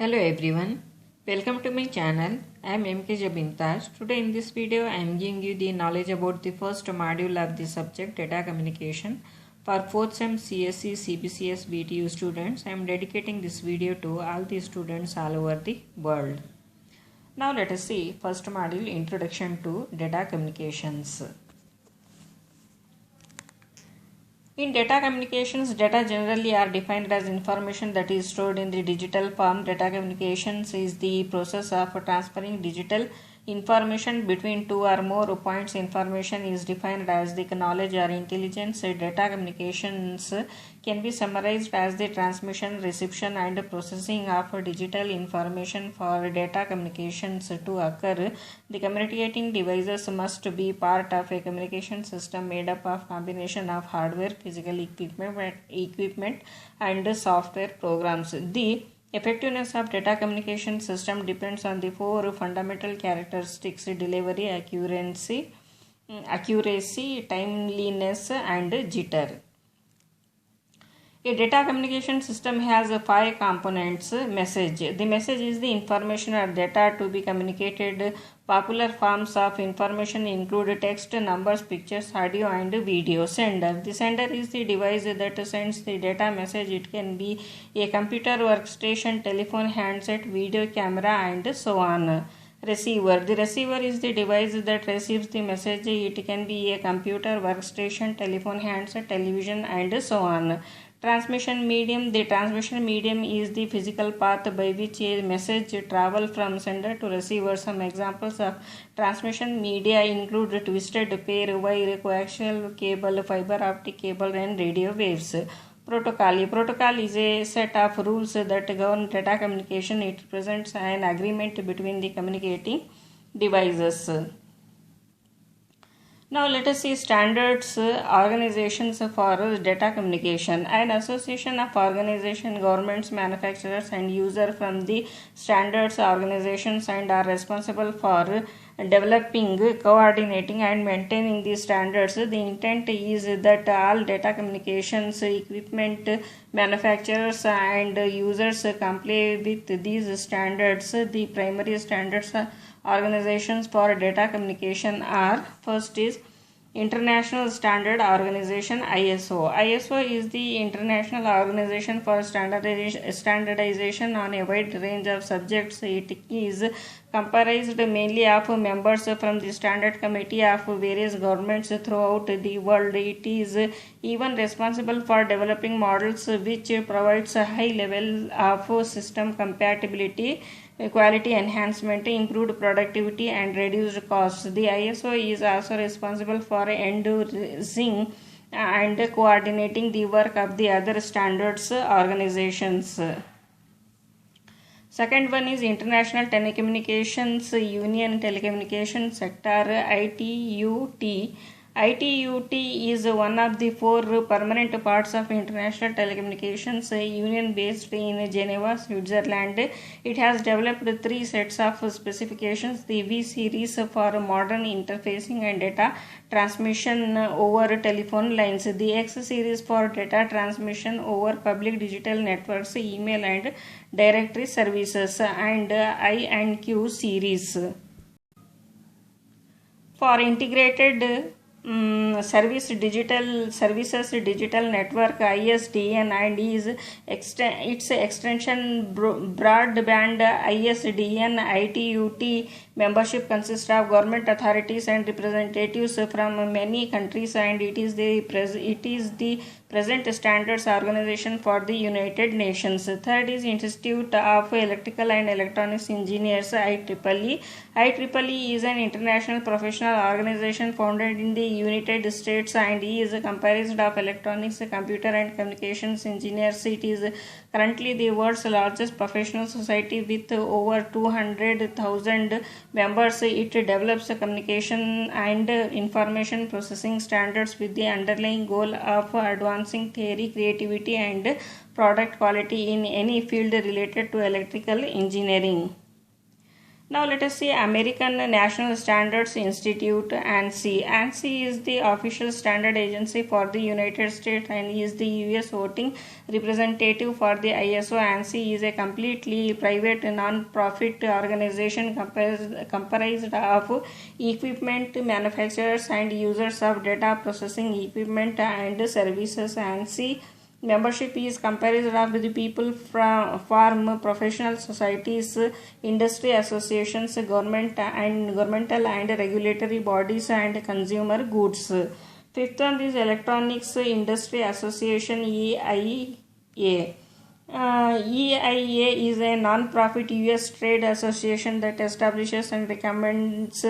Hello everyone, welcome to my channel. I am MK Jabintaj. Today in this video I am giving you the knowledge about the first module of the subject data communication for 4th SEM CSE CBCS BTU students. I am dedicating this video to all the students all over the world. Now let us see first module, introduction to data communications. In data communications, data generally are defined as information that is stored in the digital form. Data communications is the process of transferring digital information between two or more points. Information is defined as the knowledge or intelligence. Data communications can be summarized as the transmission, reception and processing of digital information. For data communications to occur, the communicating devices must be part of a communication system made up of combination of hardware, physical equipment and software programs. The effectiveness of data communication system depends on the four fundamental characteristics: delivery, accuracy, timeliness and jitter. A data communication system has five components. Message. The message is the information or data to be communicated. Popular forms of information include text, numbers, pictures, audio and video. Sender. The sender is the device that sends the data message. It can be a computer, workstation, telephone, handset, video camera and so on. Receiver. The receiver is the device that receives the message. It can be a computer, workstation, telephone, handset, television and so on. Transmission medium. The transmission medium is the physical path by which a message travels from sender to receiver. Some examples of transmission media include twisted pair, wire, coaxial cable, fiber optic cable and radio waves. Protocol. A protocol is a set of rules that govern data communication. It represents an agreement between the communicating devices. Now let us see standards, organizations for data communication. An association of organization, governments, manufacturers and users from the standards organizations and are responsible for developing, coordinating and maintaining these standards. The intent is that all data communications equipment manufacturers and users comply with these standards. The primary standards organizations for data communication are: first is International Standard Organization, ISO. ISO is the international organization for standardization on a wide range of subjects. It is comprised mainly of members from the standard committee of various governments throughout the world. It is even responsible for developing models which provides a high level of system compatibility, quality enhancement, improved productivity and reduced costs. The ISO is also responsible for endorsing and coordinating the work of the other standards organizations. Second one is International Telecommunications Union, Telecommunication Sector, ITUT. ITUT is one of the four permanent parts of International Telecommunications Union based in Geneva, Switzerland. It has developed three sets of specifications: the V series for modern interfacing and data transmission over telephone lines, the X series for data transmission over public digital networks, email and directory services, and I and Q series. For integrated services digital network, ISDN, and its extension broadband. ISDN ITUT membership consists of government authorities and representatives from many countries, and it is the present standards organization for the United Nations. Third is Institute of Electrical and Electronics Engineers, IEEE. IEEE is an international professional organization founded in the United States and is comprised of electronics, computer and communications engineers. It is currently the world's largest professional society with over 200,000 members. It develops communication and information processing standards with the underlying goal of advancing theory, creativity and product quality in any field related to electrical engineering. Now let us see American National Standards Institute, ANSI. ANSI is the official standard agency for the United States and is the US voting representative for the ISO. ANSI is a completely private non-profit organization comprised of equipment manufacturers and users of data processing equipment and services. ANSI membership is comprised of the people from professional societies, industry associations, governmental and regulatory bodies, and consumer goods. Fifth one is Electronics Industry Association, EIA. EIA is a non-profit US trade association that establishes and recommends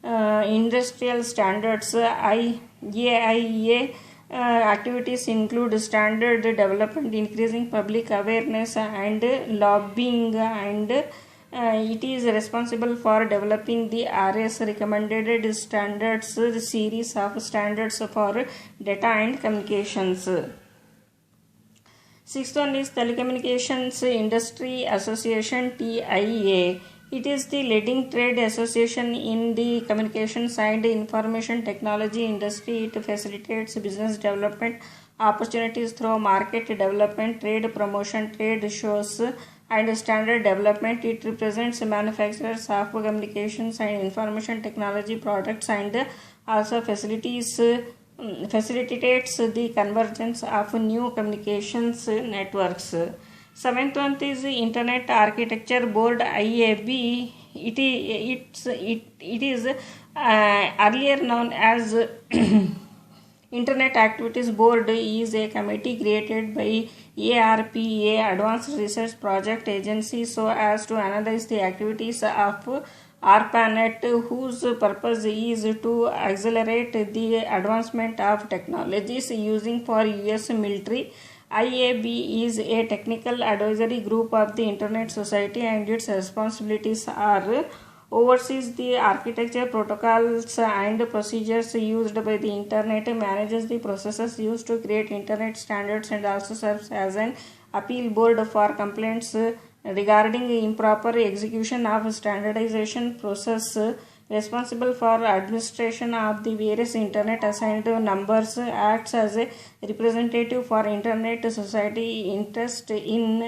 industrial standards. EIA activities include standard development, increasing public awareness, and lobbying, and it is responsible for developing the RS recommended standards series of standards for data and communications. Sixth one is Telecommunications Industry Association, TIA. It is the leading trade association in the communications and information technology industry. It facilitates business development opportunities through market development, trade promotion, trade shows, and standard development. It represents manufacturers of communications and information technology products and also facilitates the convergence of new communications networks. Seventh one is Internet Architecture Board, IAB. It is earlier known as Internet Activities Board, is a committee created by ARPA, Advanced Research Project Agency, so as to analyze the activities of ARPANET, whose purpose is to accelerate the advancement of technologies using for US military. IAB is a technical advisory group of the Internet Society, and its responsibilities are oversees the architecture, protocols, and procedures used by the Internet, manages the processes used to create Internet standards, and also serves as an appeal board for complaints regarding improper execution of standardization process. Responsible for administration of the various Internet assigned numbers, acts as a representative for Internet Society interest in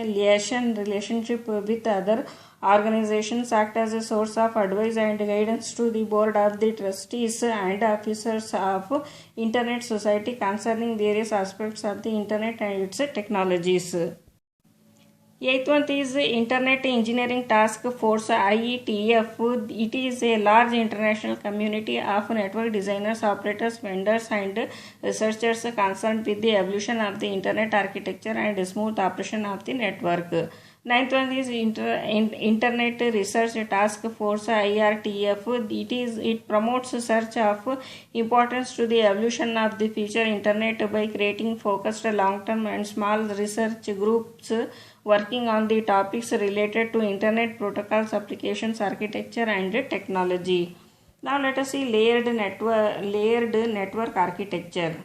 relationship with other organizations, act as a source of advice and guidance to the board of the trustees and officers of Internet Society concerning various aspects of the Internet and its technologies. Eighth one is Internet Engineering Task Force, IETF. It is a large international community of network designers, operators, vendors, and researchers concerned with the evolution of the Internet architecture and smooth operation of the network. Ninth one is Internet Research Task Force, IRTF. It promotes search of importance to the evolution of the future Internet by creating focused long-term and small research groups working on the topics related to Internet protocols, applications, architecture, and technology. Now let us see layered network architecture.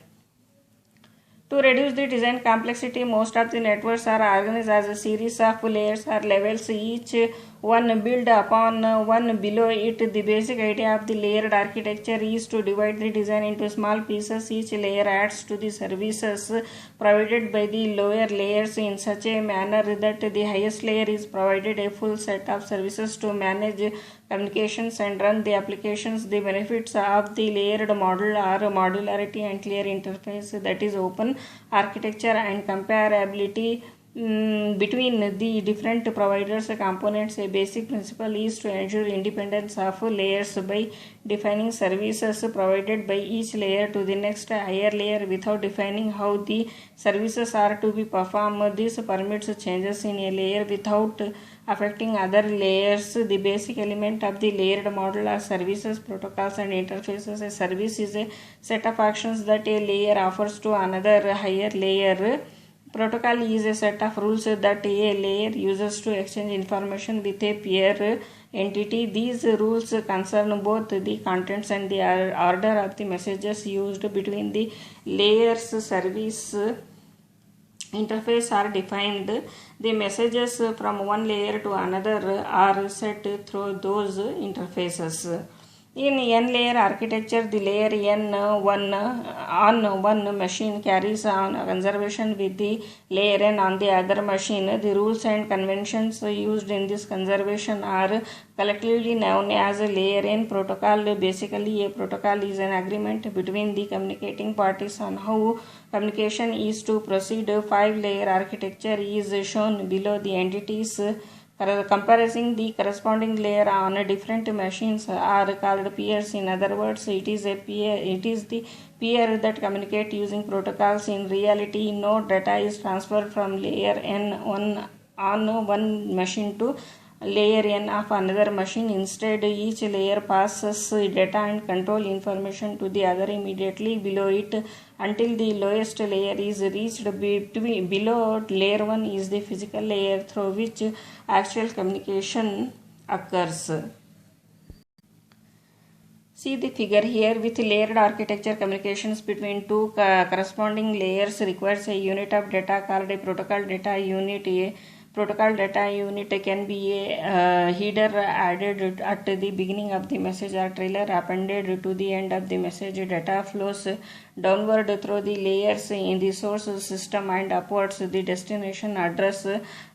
To reduce the design complexity, most of the networks are organized as a series of layers or levels, each one built upon one below it. The basic idea of the layered architecture is to divide the design into small pieces. Each layer adds to the services provided by the lower layers in such a manner that the highest layer is provided a full set of services to manage communications and run the applications. The benefits of the layered model are modularity and clear interface, that is open architecture, and comparability between the different providers components. A basic principle is to ensure independence of layers by defining services provided by each layer to the next higher layer without defining how the services are to be performed. This permits changes in a layer without affecting other layers. The basic element of the layered model are services, protocols, and interfaces. A service is a set of actions that a layer offers to another higher layer. Protocol is a set of rules that a layer uses to exchange information with a peer entity. These rules concern both the contents and the order of the messages used between the layers. Service interface are defined. The messages from one layer to another are set through those interfaces. In n-layer architecture, the layer n1 on one machine carries on conservation with the layer n on the other machine. The rules and conventions used in this conservation are collectively known as a layer n protocol. Basically, a protocol is an agreement between the communicating parties on how communication is to proceed. 5-layer architecture is shown below. The entities comprising the corresponding layer on different machines are called peers. In other words, it is the peer that communicate using protocols. In reality, no data is transferred from layer n on one machine to layer n of another machine. Instead, each layer passes data and control information to the other immediately below it until the lowest layer is reached. Below layer 1 is the physical layer through which actual communication occurs. See the figure here. With layered architecture, communications between two corresponding layers requires a unit of data called a protocol data unit. A protocol data unit can be a header added at the beginning of the message or trailer appended to the end of the message. Data flows downward through the layers in the source system and upwards the destination address.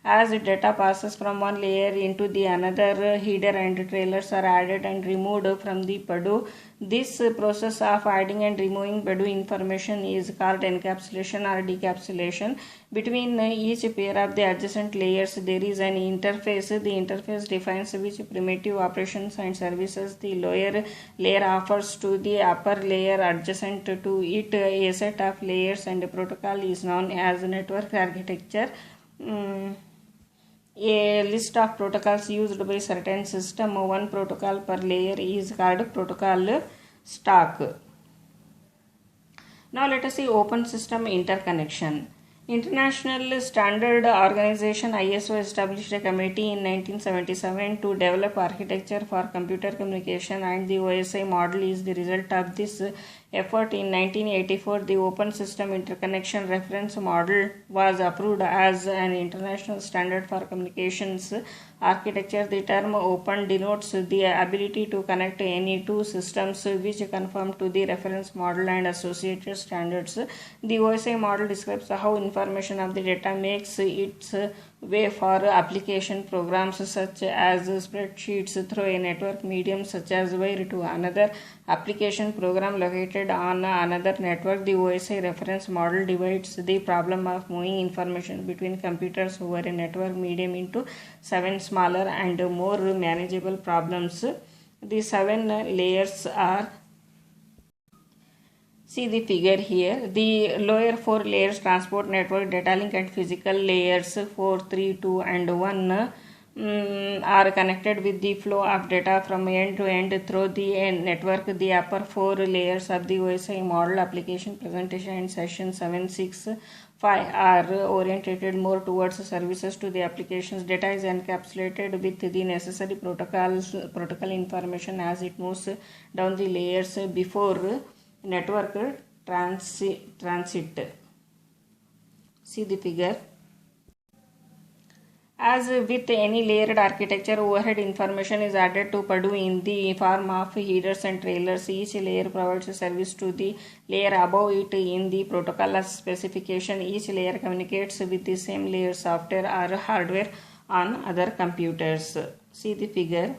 As data passes from one layer into the another, header and trailers are added and removed from the PADU. This process of adding and removing PADU information is called encapsulation or decapsulation. Between each pair of the adjacent layers, there is an interface. The interface defines which primitive operations and services the lower layer offers to the upper layer adjacent to it. A set of layers and a protocol is known as network architecture. A list of protocols used by certain system. One protocol per layer is called protocol stack. Now let us see open system interconnection. International Standard Organization ISO established a committee in 1977 to develop architecture for computer communication, and the OSI model is the result of this effort. In 1984, the Open System Interconnection Reference Model was approved as an international standard for communications architecture. The term open denotes the ability to connect any two systems which conform to the reference model and associated standards. The OSI model describes how information of the data makes its way for application programs such as spreadsheets through a network medium such as wire to another application program located on another network. The OSI reference model divides the problem of moving information between computers over a network medium into 7 smaller and more manageable problems. The 7 layers are, see the figure here. The lower 4 layers, transport network, data link and physical layers 4, 3, 2 and 1 are connected with the flow of data from end to end through the network. The upper 4 layers of the OSI model, application, presentation and session 7, 6, 5 are oriented more towards services to the applications. Data is encapsulated with the necessary protocol information as it moves down the layers before network transit. See the figure. As with any layered architecture, overhead information is added to PADU in the form of headers and trailers. Each layer provides a service to the layer above it in the protocol specification. Each layer communicates with the same layer software or hardware on other computers. See the figure.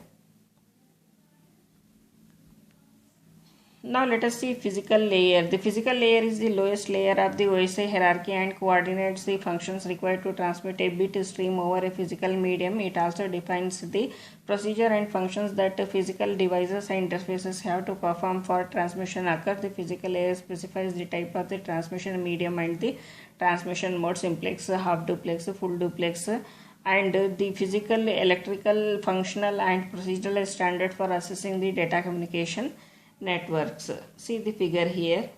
Now let us see physical layer. The physical layer is the lowest layer of the OSI hierarchy and coordinates the functions required to transmit a bit stream over a physical medium. It also defines the procedure and functions that physical devices and interfaces have to perform for transmission occur. The physical layer specifies the type of the transmission medium and the transmission mode: simplex, half duplex, full duplex, and the physical, electrical, functional and procedural standard for assessing the data communication networks. See the figure here.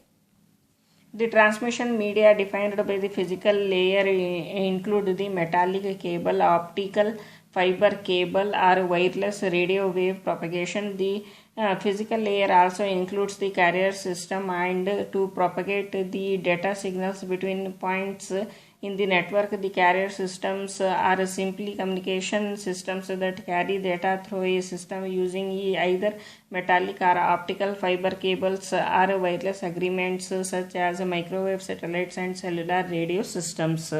The transmission media defined by the physical layer include the metallic cable, optical fiber cable or wireless radio wave propagation. The physical layer also includes the carrier system and to propagate the data signals between points In the network, the carrier systems are simply communication systems that carry data through a system using either metallic or optical fiber cables or wireless agreements such as microwave satellites and cellular radio systems.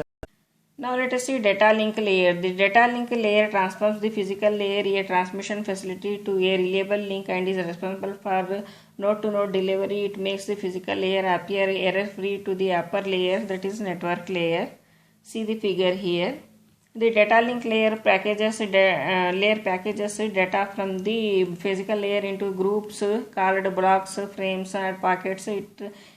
Now let us see data link layer. The data link layer transforms the physical layer, a transmission facility, to a reliable link and is responsible for node-to-node delivery. It makes the physical layer appear error-free to the upper layer, that is network layer. See the figure here. The data link layer packages data from the physical layer into groups called blocks, frames, and packets.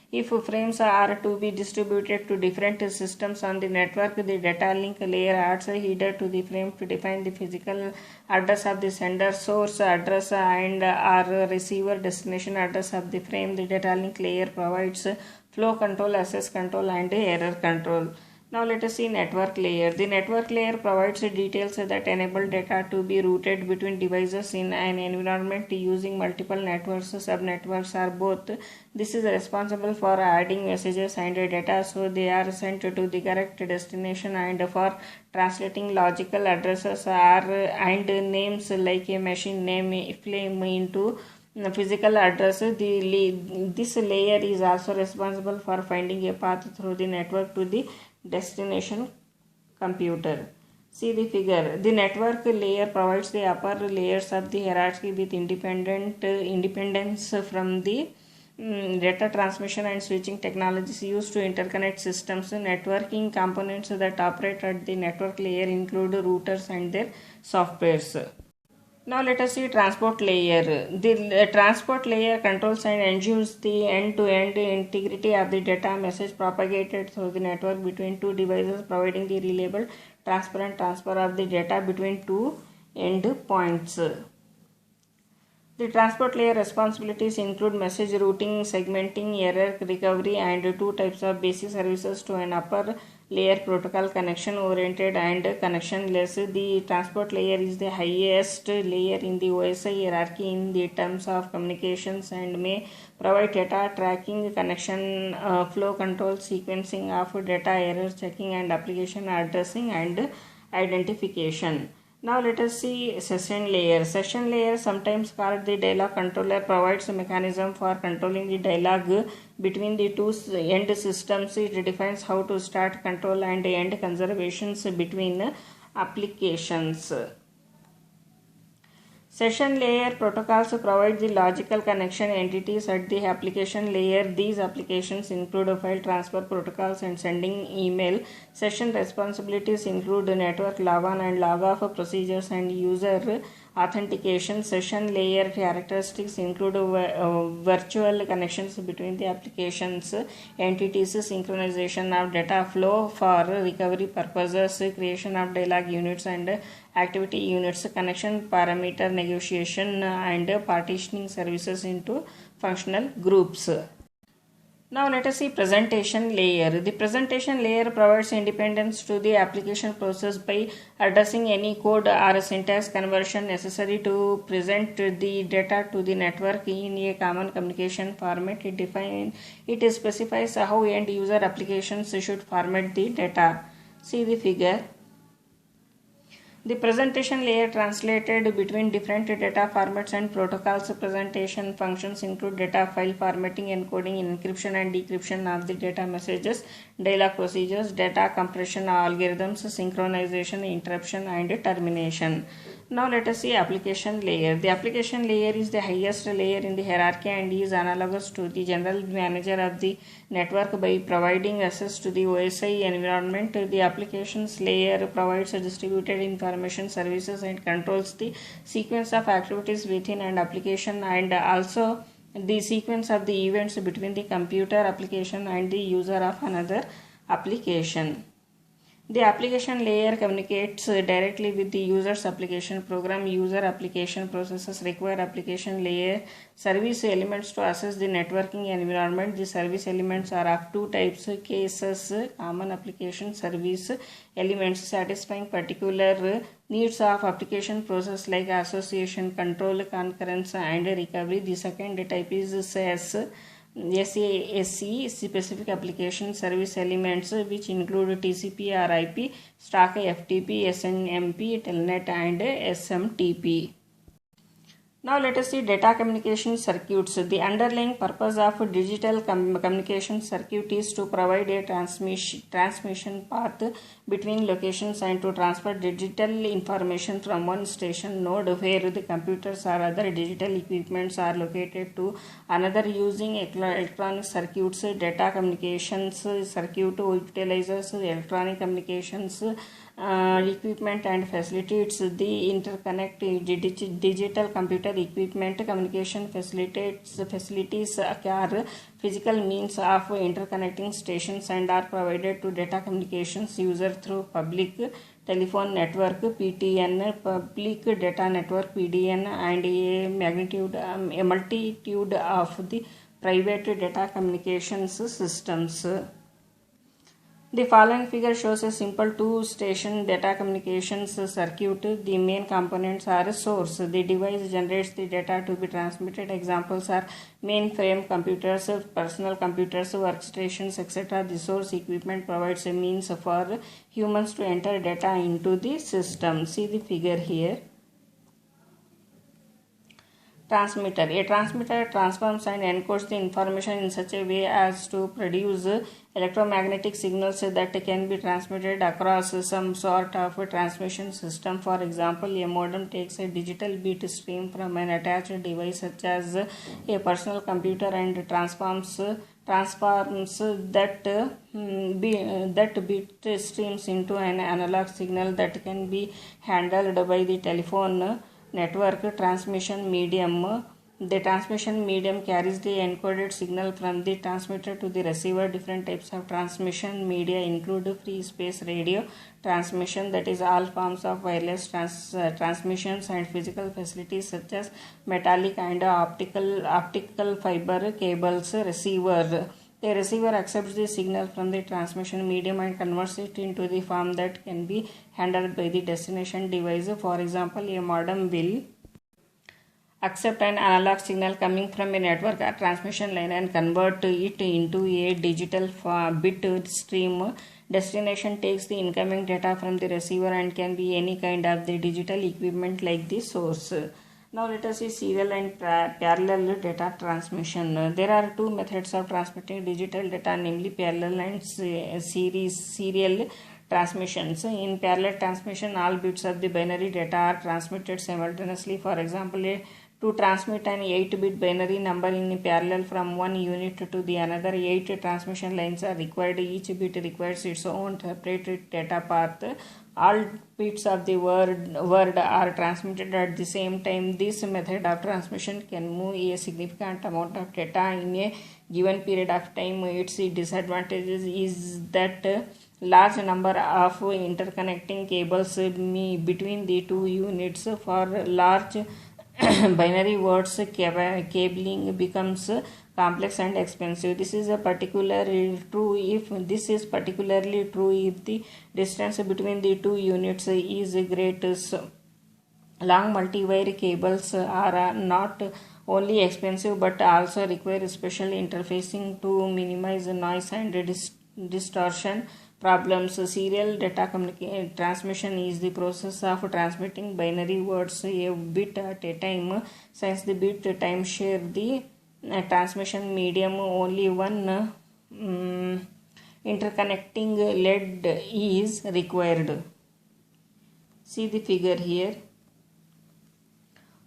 If frames are to be distributed to different systems on the network, the data link layer adds a header to the frame to define the physical address of the sender, source address, and or receiver destination address of the frame. The data link layer provides flow control, access control, and error control. Now let us see network layer. The network layer provides details that enable data to be routed between devices in an environment using multiple networks. Subnetworks are both. This is responsible for adding messages and data so they are sent to the correct destination, and for translating logical addresses and names like a machine name flame into physical address. This layer is also responsible for finding a path through the network to the destination computer. See the figure. The network layer provides the upper layers of the hierarchy with independence from the data transmission and switching technologies used to interconnect systems. Networking components that operate at the network layer include routers and their softwares. Now let us see transport layer. The transport layer controls and ensures the end-to-end integrity of the data message propagated through the network between two devices, providing the reliable, transparent transfer of the data between two endpoints. The transport layer responsibilities include message routing, segmenting, error recovery, and two types of basic services to an upper layer protocol: connection oriented and connectionless. The transport layer is the highest layer in the OSI hierarchy in the terms of communications and may provide data tracking, connection flow control, sequencing of data, error checking, and application addressing and identification. Now let us see session layer. Session layer, sometimes called the dialog controller, provides a mechanism for controlling the dialogue between the two end systems. It defines how to start, control, and end conversations between applications. Session layer protocols provide the logical connection entities at the application layer. These applications include file transfer protocols and sending email. Session responsibilities include network log-on and log-off procedures and user authentication. Session layer characteristics include virtual connections between the applications, entities, synchronization of data flow for recovery purposes, creation of dialog units and activity units, connection parameter negotiation, and partitioning services into functional groups. Now let us see presentation layer. The presentation layer provides independence to the application process by addressing any code or syntax conversion necessary to present the data to the network in a common communication format. It specifies how end user applications should format the data. See the figure. The presentation layer translated between different data formats and protocols. Presentation functions include data file formatting, encoding, encryption and decryption of the data messages, dialog procedures, data compression algorithms, synchronization, interruption, and termination. Now let us see application layer. The application layer is the highest layer in the hierarchy and is analogous to the general manager of the network by providing access to the OSI environment. The applications layer provides distributed information services and controls the sequence of activities within an application, and also the sequence of the events between the computer application and the user of another application. The application layer communicates directly with the user's application program. User application processes require application layer service elements to access the networking environment. The service elements are of two types: cases, common application service elements satisfying particular needs of application process like association, control, concurrence, and recovery. The second type is SAS, SASE specific application service elements which include TCP or IP, Stack, FTP, SNMP, Telnet and SMTP. Now let us see data communication circuits. The underlying purpose of digital communication circuit is to provide a transmission path between locations and to transfer digital information from one station node where the computers or other digital equipments are located to another using electronic circuits. Data communications circuit utilizes electronic communications equipment and facilitates the interconnect digital computer equipment. Communication facilities are physical means of interconnecting stations and are provided to data communications user through public telephone network PTN, public data network PDN, and a multitude of the private data communications systems. The following figure shows a simple two-station data communications circuit. The main components are source. The device generates the data to be transmitted. Examples are mainframe computers, personal computers, workstations, etc. The source equipment provides a means for humans to enter data into the system. See the figure here. Transmitter. A transmitter transforms and encodes the information in such a way as to produce electromagnetic signals that can be transmitted across some sort of a transmission system. For example, a modem takes a digital bit stream from an attached device such as a personal computer and transforms that bit streams into an analog signal that can be handled by the telephone network transmission medium. The transmission medium carries the encoded signal from the transmitter to the receiver. Different types of transmission media include free space radio transmission, that is all forms of wireless transmissions, and physical facilities such as metallic and optical fiber cables. Receiver. The receiver accepts the signal from the transmission medium and converts it into the form that can be handled by the destination device. For example, a modem will accept an analog signal coming from a network or transmission line and convert it into a digital bit stream. Destination takes the incoming data from the receiver and can be any kind of the digital equipment like the source. Now let us see serial and parallel data transmission. There are two methods of transmitting digital data, namely parallel and serial transmissions. In parallel transmission, all bits of the binary data are transmitted simultaneously. For example, to transmit an 8-bit binary number in parallel from one unit to the another, 8 transmission lines are required. Each bit requires its own separate data path. All bits of the word are transmitted at the same time. This method of transmission can move a significant amount of data in a given period of time. Its disadvantages is that large number of interconnecting cables between the two units. For large binary words, cabling becomes complex and expensive. This is particularly true if the distance between the two units is great. Long multi-wire cables are not only expensive but also require special interfacing to minimize noise and distortion problems. Serial data transmission is the process of transmitting binary words a bit at a time. Since the bit time share the transmission medium, only one interconnecting lead is required. See the figure here.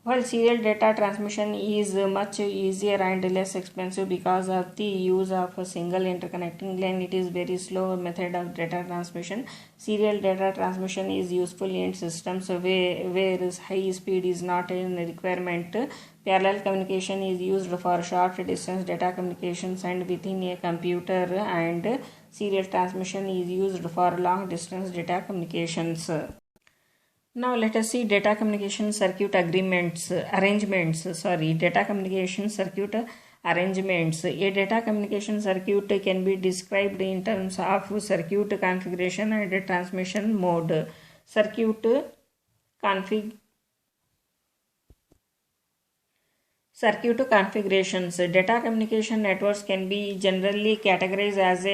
While serial data transmission is much easier and less expensive because of the use of a single interconnecting line, it is very slow method of data transmission. Serial data transmission is useful in systems where high speed is not a requirement. Parallel communication is used for short distance data communications and within a computer, and serial transmission is used for long distance data communications. Now let us see data communication circuit arrangements. Data communication circuit arrangements. A data communication circuit can be described in terms of circuit configuration and transmission mode. Circuit configurations. Data communication networks can be generally categorized as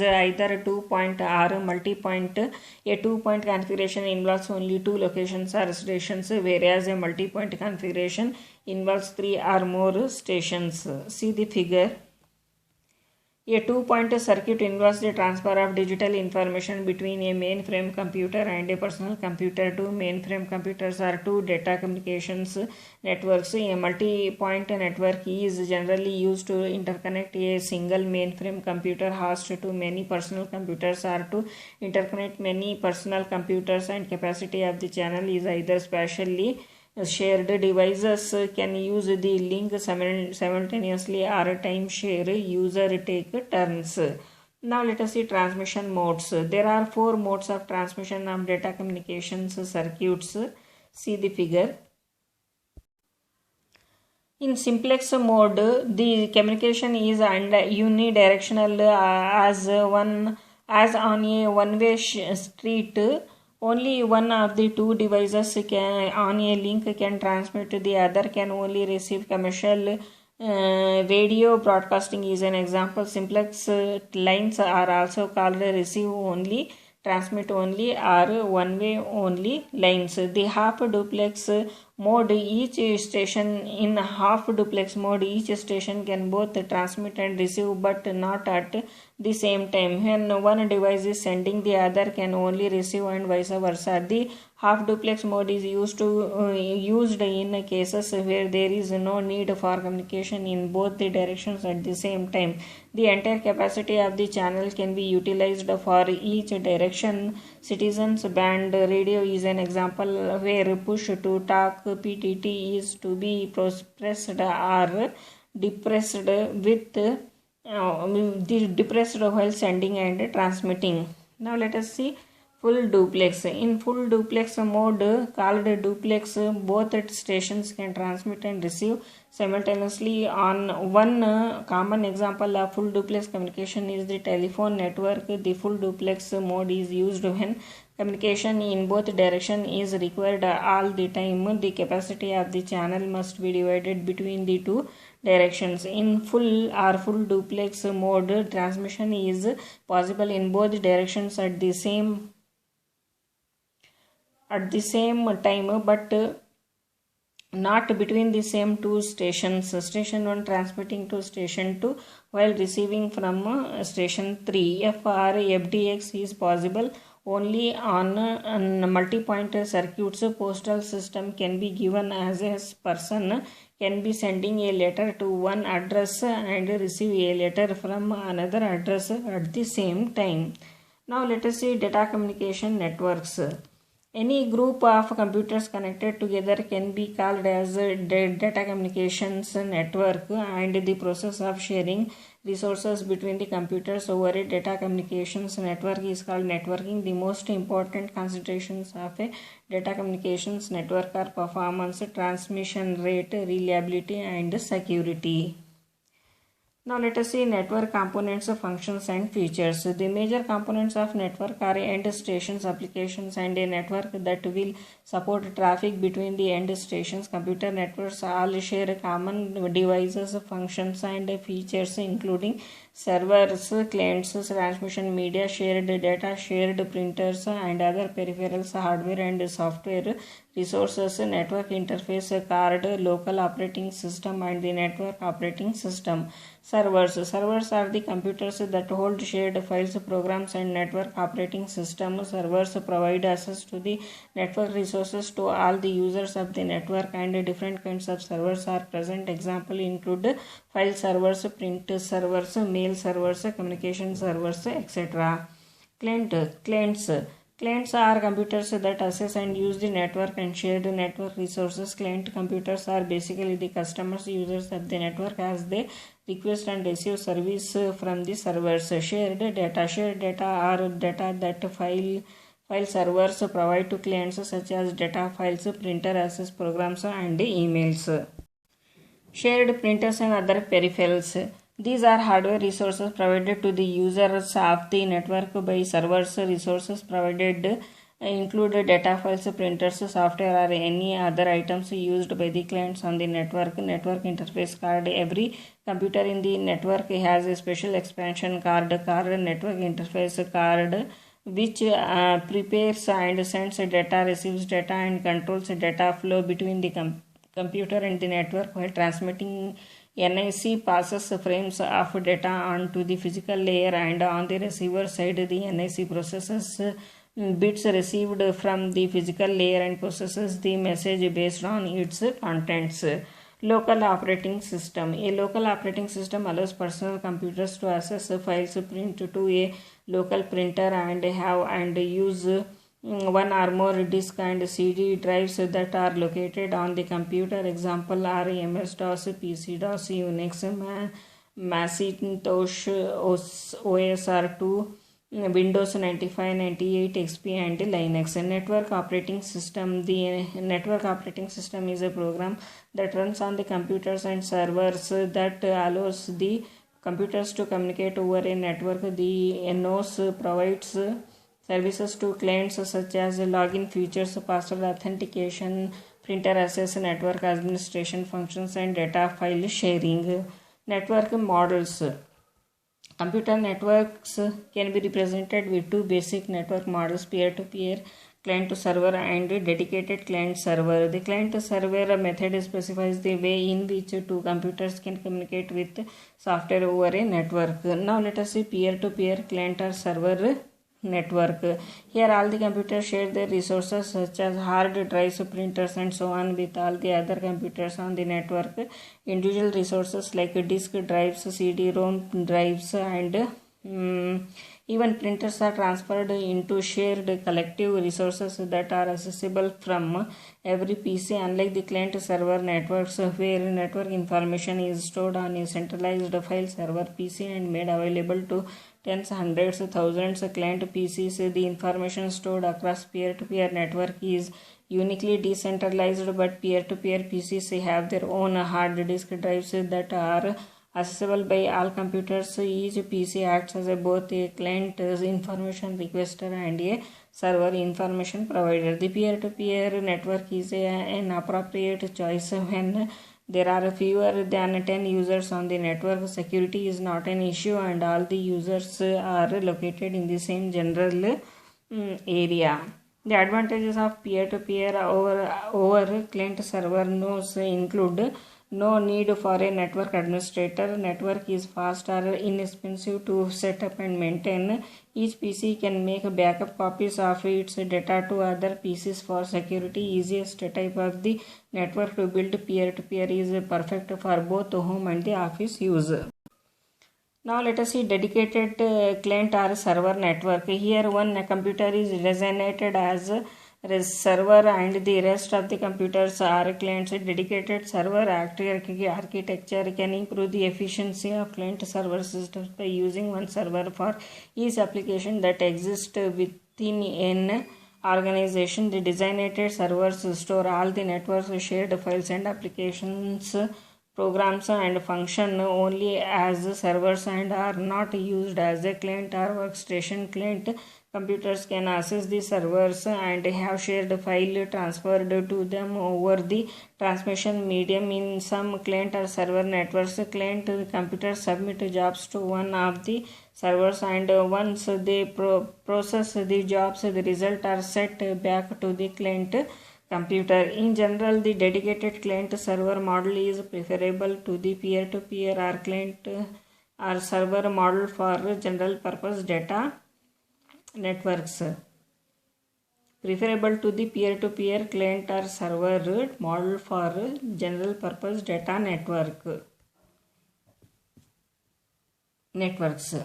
either a 2-point or a multi-point. A 2-point configuration involves only 2 locations or stations, whereas a multi-point configuration involves 3 or more stations. See the figure. A 2-point circuit involves the transfer of digital information between a mainframe computer and a personal computer. Two mainframe computers are two data communications networks. A multi-point network is generally used to interconnect a single mainframe computer host to many personal computers or to interconnect many personal computers, and capacity of the channel is either spatially shared. Devices can use the link simultaneously or time share. User take turns. Now let us see transmission modes. There are 4 modes of transmission of data communications circuits. See the figure. In simplex mode, the communication is unidirectional as on a one-way street. Only one of the two devices on a link can transmit, the other can only receive. Commercial radio broadcasting is an example. Simplex lines are also called receive only, transmit only, or one-way only lines. The half duplex mode, each station in half duplex mode, each station can both transmit and receive but not at the same time. When one device is sending, the other can only receive and vice versa. The half duplex mode is used in cases where there is no need for communication in both the directions at the same time. The entire capacity of the channel can be utilized for each direction. Citizens band radio is an example where push to talk PTT is to be pressed or depressed with depressed while sending and transmitting. Now let us see full duplex. In full duplex mode called duplex, both stations can transmit and receive simultaneously. On one common example of full duplex communication is the telephone network. The full duplex mode is used when communication in both directions is required all the time. The capacity of the channel must be divided between the two directions. In full or full duplex mode, transmission is possible in both directions at the same time, but not between the same two stations. Station 1 transmitting to station 2 while receiving from station 3. F or FDX is possible only on multi-point circuits. Postal system can be given as a person can be sending a letter to one address and receive a letter from another address at the same time. Now let us see data communication networks. Any group of computers connected together can be called as a data communications network, and the process of sharing resources between the computers over a data communications network is called networking. The most important considerations of a data communications network are performance, transmission rate, reliability, and security. Now let us see network components, functions and features. The major components of network are end stations, applications, and a network that will support traffic between the end stations. Computer networks all share common devices, functions and features including servers, clients, transmission media, shared data, shared printers and other peripherals, hardware and software resources, network interface card, local operating system and the network operating system. Servers are the computers that hold shared files, programs and network operating system. Servers provide access to the network resources to all the users of the network, and different kinds of servers are present. Example include file servers, print servers, mail servers, communication servers, etc. Clients are computers that access and use the network and shared network resources. Client computers are basically the customers, users of the network, as they request and receive service from the servers. Shared data are data that file servers provide to clients, such as data files, printer access programs and emails. Shared printers and other peripherals. These are hardware resources provided to the users of the network by servers. Resources provided include data files, printers, software, or any other items used by the clients on the network. Network interface card. Every computer in the network has a special expansion card network interface card, which prepares and sends data, receives data, and controls data flow between the computer and the network while transmitting. NIC passes frames of data onto the physical layer, and on the receiver side the NIC processes bits received from the physical layer and processes the message based on its contents. Local operating system. A local operating system allows personal computers to access files print to a local printer and have and use one or more disk and CD drives that are located on the computer. Example are MS-DOS, PC-DOS, Unix, Macintosh, OSR2, Windows 95, 98, XP, and Linux. Network operating system. The network operating system is a program that runs on the computers and servers that allows the computers to communicate over a network. The NOS provides services to clients such as login features, password authentication, printer access, network administration functions, and data file sharing. Network models. Computer networks can be represented with two basic network models: peer-to-peer, client-to-server, and dedicated client-server. The client-to-server method specifies the way in which two computers can communicate with software over a network. Now let us see peer-to-peer, client or server network. Here all the computers share their resources such as hard drives, printers, and so on with all the other computers on the network. Individual resources like disk drives, CD-ROM drives, and even printers are transferred into shared collective resources that are accessible from every PC, unlike the client-server networks where network information is stored on a centralized file server PC and made available to tens, hundreds, thousands of client PCs. The information stored across peer-to-peer network is uniquely decentralized, but peer-to-peer PCs have their own hard disk drives that are accessible by all computers. Each PC acts as both a client information requester and a server information provider. The peer-to-peer network is an appropriate choice when there are fewer than 10 users on the network. Security is not an issue and all the users are located in the same general area. The advantages of peer-to-peer over client-server nodes include no need for a network administrator. Network is fast or inexpensive to set up and maintain. Each PC can make backup copies of its data to other PCs for security. Easiest type of the network to build peer-to-peer is perfect for both home and the office use. Now let us see dedicated client or server network. Here one computer is designated as server and the rest of the computers are clients. Dedicated server architecture can improve the efficiency of client server systems by using one server for each application that exists within an organization. The designated servers store all the network's shared files and applications, programs, and function only as servers and are not used as a client or workstation. Client computers can access the servers and have shared file transferred to them over the transmission medium. In some client or server networks, client computers submit jobs to one of the servers, and once they process the jobs, the result are sent back to the client computer. In general, the dedicated client server model is preferable to the peer-to-peer or client or server model for general purpose data networks. Preferable to the peer-to-peer client or server model for general purpose data networks.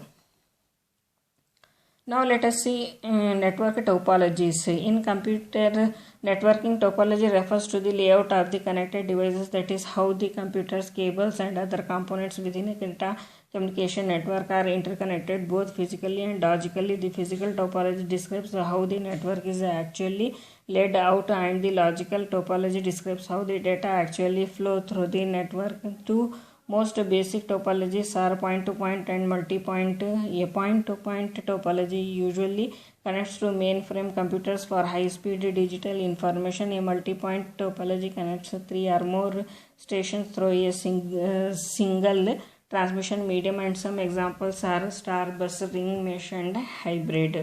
Now let us see network topologies. In computer networking, topology refers to the layout of the connected devices, that is how the computers, cables, and other components within a data communication network are interconnected both physically and logically. The physical topology describes how the network is actually laid out, and the logical topology describes how the data actually flow through the network. Two most basic topologies are point-to-point and multi-point. A point-to-point topology usually connects to mainframe computers for high-speed digital information. A multi-point topology connects 3 or more stations through a single transmission medium, and some examples are star, bus, ring mesh, and hybrid.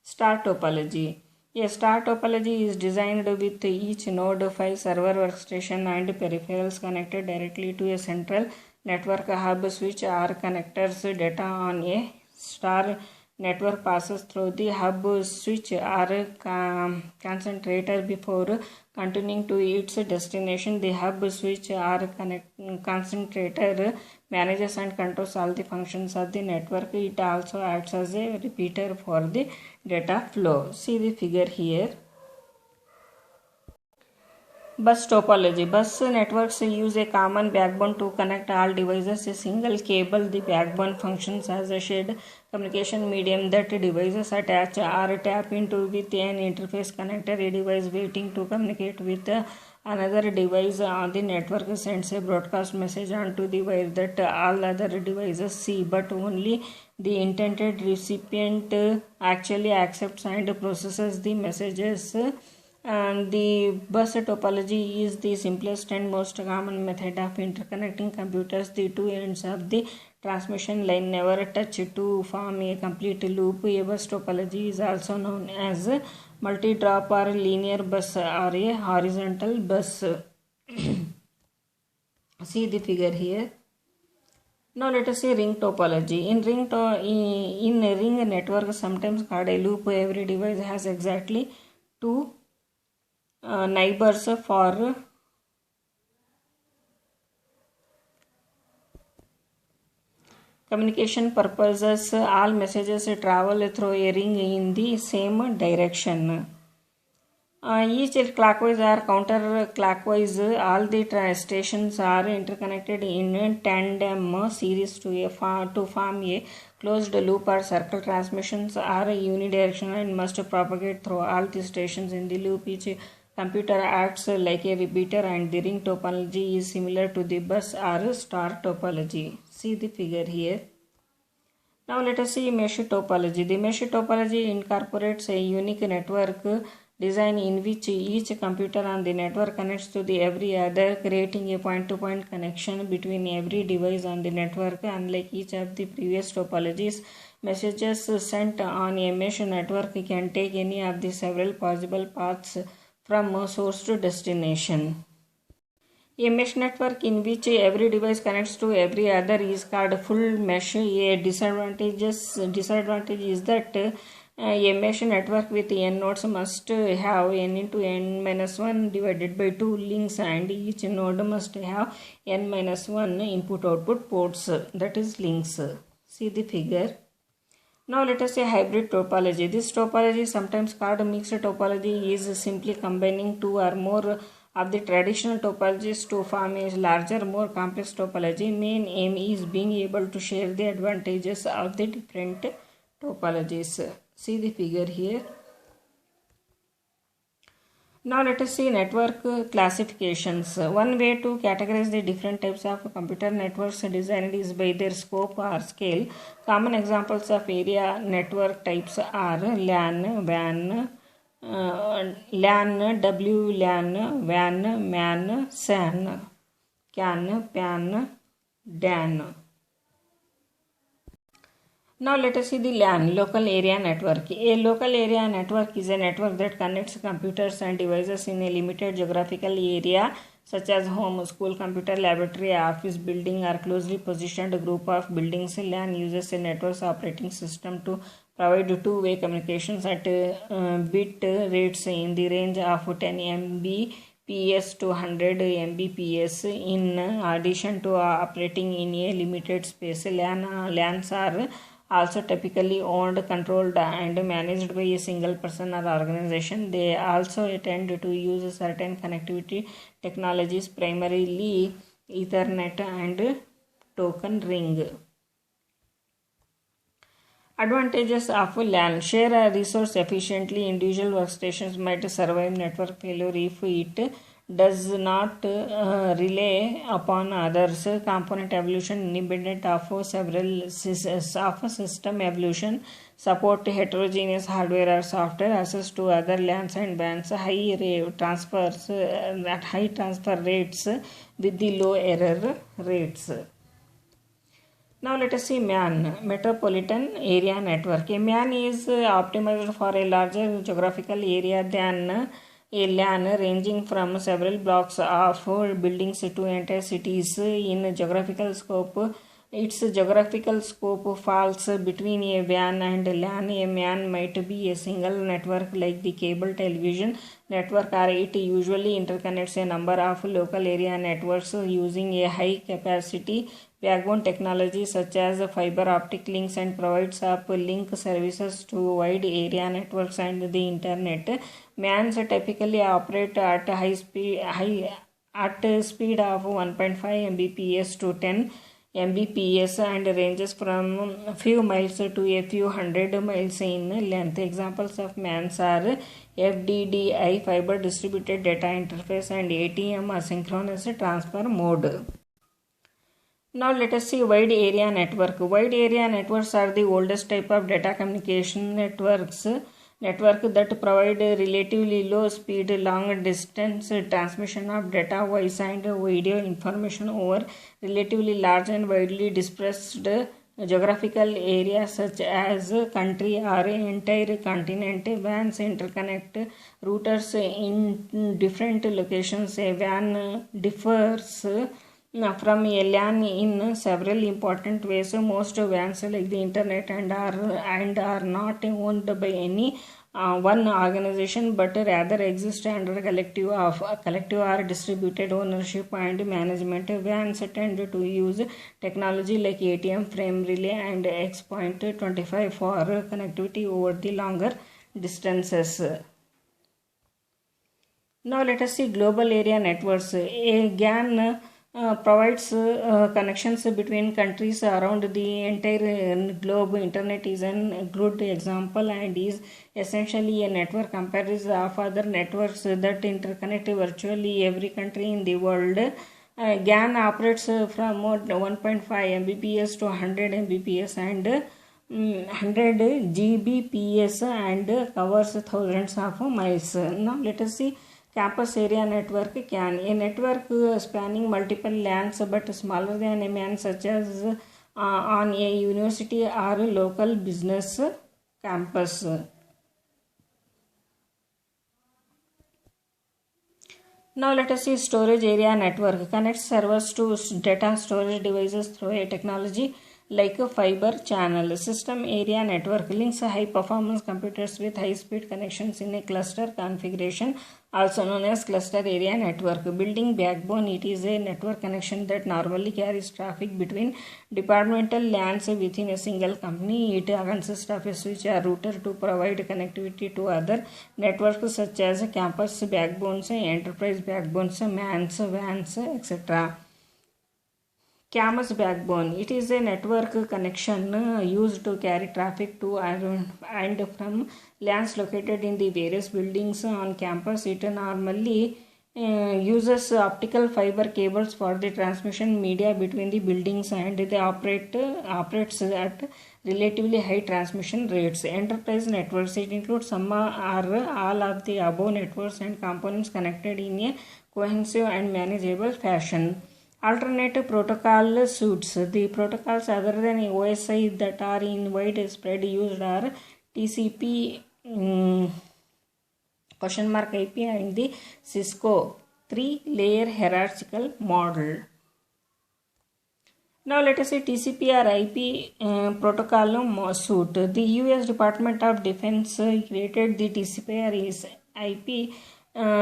Star topology. A star topology is designed with each node, file server, workstation, and peripherals connected directly to a central network hub switch or connectors. Data on a star network passes through the hub switch or concentrator before continuing to its destination. The hub switch or concentrator manages and controls all the functions of the network. It also acts as a repeater for the data flow. See the figure here. Bus topology. Bus networks use a common backbone to connect all devices. A single cable, the backbone, functions as a shared communication medium that devices attach or tap into with an interface connector. A device waiting to communicate with another device on the network sends a broadcast message onto the wire that all other devices see, but only the intended recipient actually accepts and processes the messages. The bus topology is the simplest and most common method of interconnecting computers. The two ends of the transmission line never touch to form a complete loop. A bus topology is also known as multi-drop or linear bus or a horizontal bus. See the figure here. Now let us see ring topology. In ring network, sometimes called a loop, every device has exactly two neighbors for communication purposes. All messages travel through a ring in the same direction. Each clockwise or counterclockwise, all the stations are interconnected in tandem series to form a closed loop or circle. Transmissions are unidirectional and must propagate through all the stations in the loop. Each computer acts like a repeater, and the ring topology is similar to the bus or star topology. See the figure here. Now let us see mesh topology. The mesh topology incorporates a unique network design in which each computer on the network connects to the every other, creating a point-to-point connection between every device on the network. Unlike each of the previous topologies, messages sent on a mesh network can take any of the several possible paths from source to destination. A mesh network in which every device connects to every other is called full mesh. A disadvantage is that a mesh network with n nodes must have n into n minus 1 divided by 2 links, and each node must have n minus 1 input-output ports, that is links. See the figure. Now let us say hybrid topology. This topology, sometimes called mixed topology, is simply combining two or more of the traditional topologies to form a larger, more complex topology. Main aim is being able to share the advantages of the different topologies. See the figure here. Now let us see network classifications. One way to categorize the different types of computer networks designed is by their scope or scale. Common examples of area network types are LAN, WAN, WLAN, WAN, MAN, SAN, CAN, PAN, DAN. Now let us see the LAN, local area network. A local area network is a network that connects computers and devices in a limited geographical area, such as home, school, computer laboratory, office building, or closely positioned group of buildings. LAN uses a network's operating system to provide two-way communications at bit rates in the range of 10 Mbps to 100 Mbps. In addition to operating in a limited space, LANs are also typically owned, controlled, and managed by a single person or organization. They also tend to use certain connectivity technologies, primarily Ethernet and token ring. Advantages of LAN: share a resource efficiently. Individual workstations might survive network failure if it does not rely upon others. Component evolution independent of several system evolution, support heterogeneous hardware or software, access to other LANs and bands, high transfers at high transfer rates with the low error rates. Now let us see MAN, Metropolitan Area Network. A MAN is optimized for a larger geographical area than a LAN, ranging from several blocks of buildings to entire cities. In geographical scope, its geographical scope falls between a WAN and LAN. A MAN might be a single network like the cable television network, or it usually interconnects a number of local area networks using a high capacity backbone technology such as fiber optic links, and provides uplink services to wide area networks and the internet. MANs typically operate at speed of 1.5 Mbps to 10 Mbps and ranges from a few miles to a few hundred miles in length. Examples of MANs are FDDI, fiber distributed data interface, and ATM, asynchronous transfer mode. Now let us see wide area network. Wide area networks are the oldest type of data communication network that provide relatively low speed, long distance transmission of data, voice and video information over relatively large and widely dispersed geographical areas such as country or entire continent. WANs interconnect routers in different locations. A WAN differs from a LAN in several important ways. Most WANs, like the internet, and are not owned by any one organization, but rather exist under collective or distributed ownership and management. WANs tend to use technology like ATM, frame relay, and X.25 for connectivity over the longer distances. Now let us see global area networks. A GAN provides connections between countries around the entire globe. Internet is a good example and is essentially a network comprised of other networks that interconnect virtually every country in the world. GAN operates from 1.5 Mbps to 100 Mbps and 100 Gbps and covers thousands of miles. Now let us see campus area network. CAN, a network spanning multiple LANs but smaller than a MAN, such as on a university or local business campus. Now let us see storage area network. Connects servers to data storage devices through a technology like a fiber channel. System area network links high performance computers with high speed connections in a cluster configuration, also known as cluster area network. Building backbone, it is a network connection that normally carries traffic between departmental LANs within a single company. It consists of a switch or router to provide connectivity to other networks such as campus backbones, enterprise backbones, MANs, WANs, etc. CAMS backbone, it is a network connection used to carry traffic to and from LANs located in the various buildings on campus. It normally uses optical fiber cables for the transmission media between the buildings, and they operates at relatively high transmission rates. Enterprise networks, it includes some or all of the above networks and components connected in a cohesive and manageable fashion. Alternative protocol suites. The protocols other than OSI that are in widespread used are TCP (IP) and the Cisco 3-layer hierarchical model. Now let us say TCP or IP protocol suite. The US Department of Defense created the TCP or IP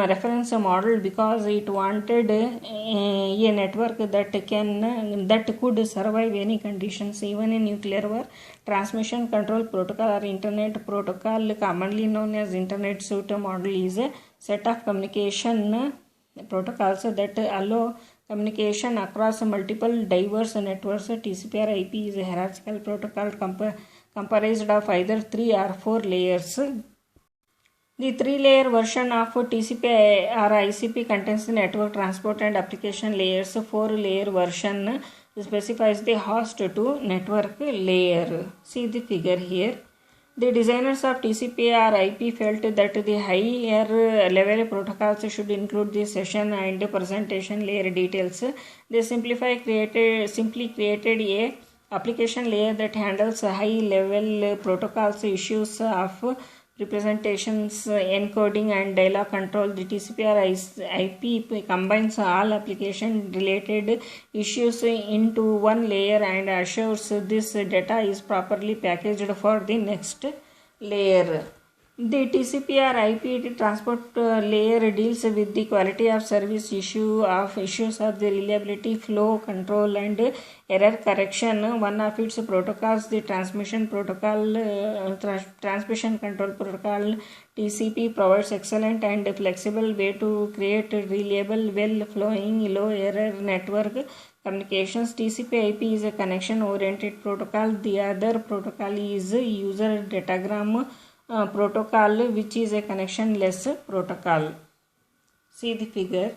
reference model because it wanted a network that could survive any conditions, even a nuclear war. Transmission control protocol or internet protocol, commonly known as internet suite model, is a set of communication protocols that allow communication across multiple diverse networks. TCP or IP is a hierarchical protocol comprised of either 3 or 4 layers. The three-layer version of TCP or ICP contains the network, transport and application layers. Four-layer version specifies the host to network layer. See the figure here. The designers of TCP or IP felt that the higher level protocols should include the session and presentation layer details. They simply created a application layer that handles high level protocols issues of representations, encoding and dialog control. The TCP or IP combines all application related issues into one layer and assures this data is properly packaged for the next layer. The TCP or IP transport layer deals with the quality of service issues of the reliability, flow control and error correction. One of its protocols, the transmission control protocol TCP, provides excellent and flexible way to create reliable, well-flowing, low-error network communications. TCP IP is a connection-oriented protocol. The other protocol is user datagram protocol, which is a connectionless protocol. See the figure.